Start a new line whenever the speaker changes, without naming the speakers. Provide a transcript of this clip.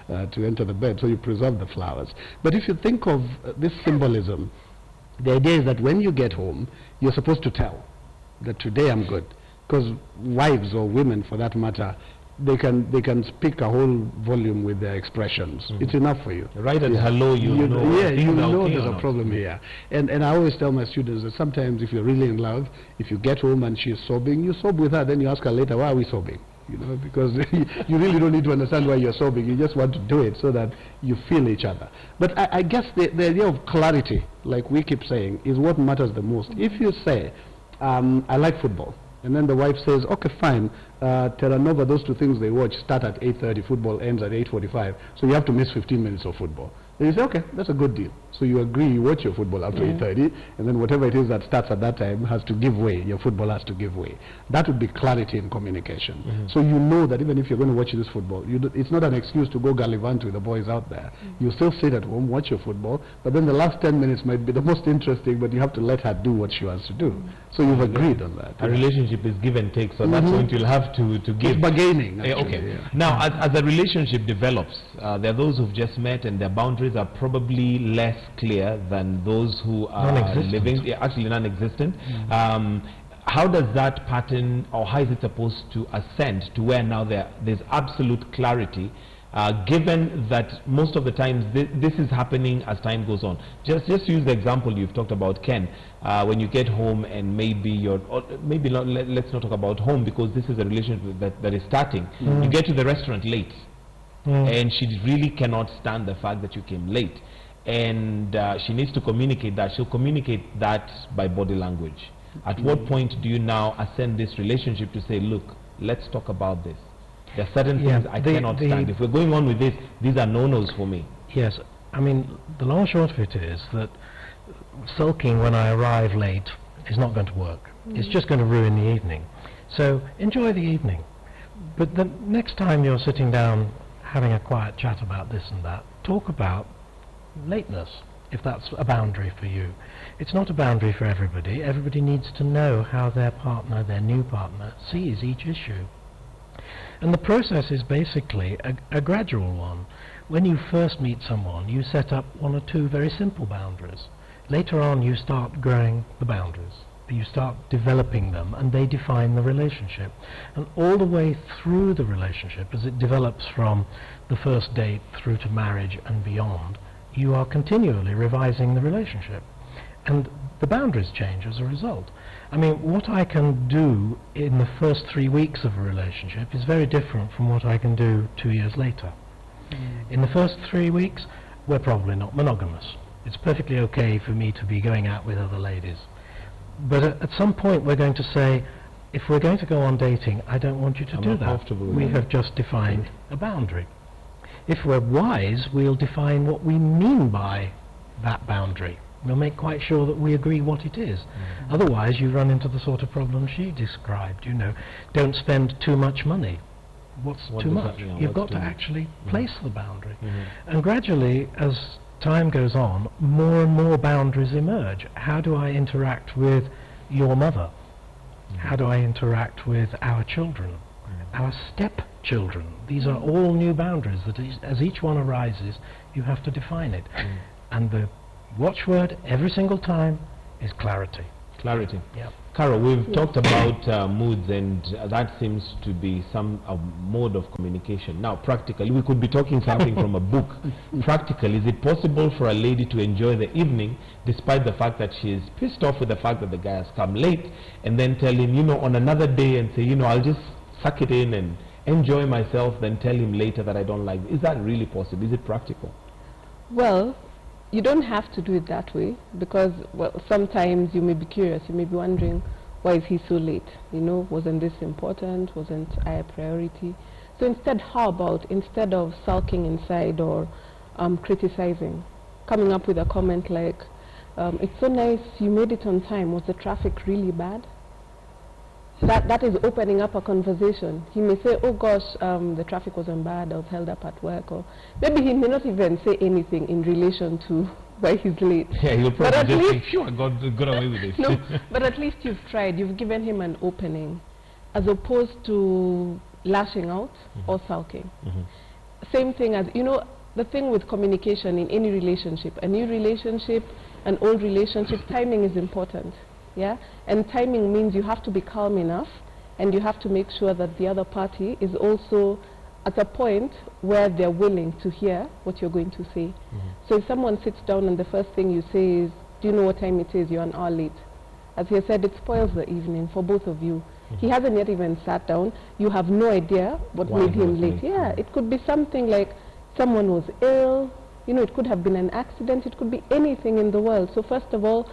to enter the bed, so you preserve the flowers. But if you think of this symbolism, the idea is that when you get home, you're supposed to tell that today I'm good. Because wives or women, for that matter, they can speak a whole volume with their expressions. It's enough for you.
Right at hello, you know.
Yeah, you know
okay
there's a problem here. And I always tell my students that sometimes if you're really in love, if you get home and she's sobbing, you sob with her, then you ask her later, why are we sobbing? You know, because you really don't need to understand why you're sobbing. You just want to do it so that you feel each other. But I guess the idea of clarity, like we keep saying, is what matters the most. If you say, I like football, and then the wife says, okay, fine, Terra Nova, those two things they watch start at 8:30, football ends at 8:45, so you have to miss 15 minutes of football. Then you say, okay, that's a good deal. So you agree, you watch your football up to 8:30, and then whatever it is that starts at that time has to give way, your football has to give way. That would be clarity in communication. So you know that even if you're going to watch this football, it's not an excuse to go gallivant with the boys out there. You still sit at home, watch your football, but then the last 10 minutes might be the most interesting, but you have to let her do what she wants to do. So you've agreed on that.
A relationship is give and take, so that's what you'll have to give.
It's bargaining.
Okay. Yeah. Now, as a relationship develops, there are those who've just met and their boundaries are probably less clear than those who are living, actually non-existent. How does that pattern, or how is it supposed to ascend to where now there's absolute clarity, given that most of the times this is happening as time goes on? Just use the example you've talked about, Ken. When you get home and maybe maybe not, let's not talk about home because this is a relationship that is starting. You get to the restaurant late, and she really cannot stand the fact that you came late, and she needs to communicate that. She'll communicate that by body language. At what point do you now ascend this relationship to say, look, let's talk about this? There are certain things I cannot stand. If we're going on with this, these are no-nos for me.
Yes, I mean, the long and short of it is that sulking when I arrive late is not going to work. It's just going to ruin the evening. So enjoy the evening. But the next time you're sitting down having a quiet chat about this and that, talk about lateness, if that's a boundary for you. It's not a boundary for everybody. Everybody needs to know how their partner, their new partner, sees each issue. And the process is basically a gradual one. When you first meet someone, you set up one or two very simple boundaries. Later on, you start growing the boundaries. You start developing them, and they define the relationship. And all the way through the relationship, as it develops from the first date through to marriage and beyond, you are continually revising the relationship. And the boundaries change as a result. I mean, what I can do in the first 3 weeks of a relationship is very different from what I can do 2 years later. In the first 3 weeks, we're probably not monogamous. It's perfectly okay for me to be going out with other ladies. But at some point we're going to say, if we're going to go on dating, I don't want you to do that. We have just defined a boundary. If we're wise, we'll define what we mean by that boundary. We'll make quite sure that we agree what it is. Otherwise, you run into the sort of problem she described, you know. Don't spend too much money. What's too much? You've got to actually place the boundary. And gradually, as time goes on, more and more boundaries emerge. How do I interact with your mother? How do I interact with our children? Our stepchildren? These are all new boundaries that as each one arises, you have to define it. And the watchword every single time is clarity.
Clarity.
Yep.
Carol, we've talked about moods, and that seems to be some mode of communication. Now, practically, we could be talking something from a book. Practically, is it possible for a lady to enjoy the evening despite the fact that she is pissed off with the fact that the guy has come late, and then tell him, you know, on another day and say, you know, I'll just suck it in and enjoy myself, then tell him later that I don't like it? Is that really possible? Is it practical?
Well, you don't have to do it that way, because, well, sometimes you may be curious, you may be wondering, why is he so late? You know, wasn't this important? Wasn't I a priority? So instead, how about, instead of sulking inside or criticizing, coming up with a comment like, it's so nice you made it on time, was the traffic really bad? That is opening up a conversation. He may say, oh gosh, the traffic wasn't bad, I was held up at work, or maybe he may not even say anything in relation to why he's late.
Yeah, he'll probably just think, sure, I got away with it.
No, but at least you've tried, you've given him an opening, as opposed to lashing out or sulking. same thing as, you know, the thing with communication in any relationship, a new relationship, an old relationship, timing is important, yeah? And timing means you have to be calm enough, and you have to make sure that the other party is also at a point where they're willing to hear what you're going to say. So if someone sits down and the first thing you say is, do you know what time it is? You're an hour late. As he said, it spoils the evening for both of you. He hasn't yet even sat down. You have no idea what made him late. Yeah, it could be something like someone was ill, you know, it could have been an accident, it could be anything in the world. So first of all,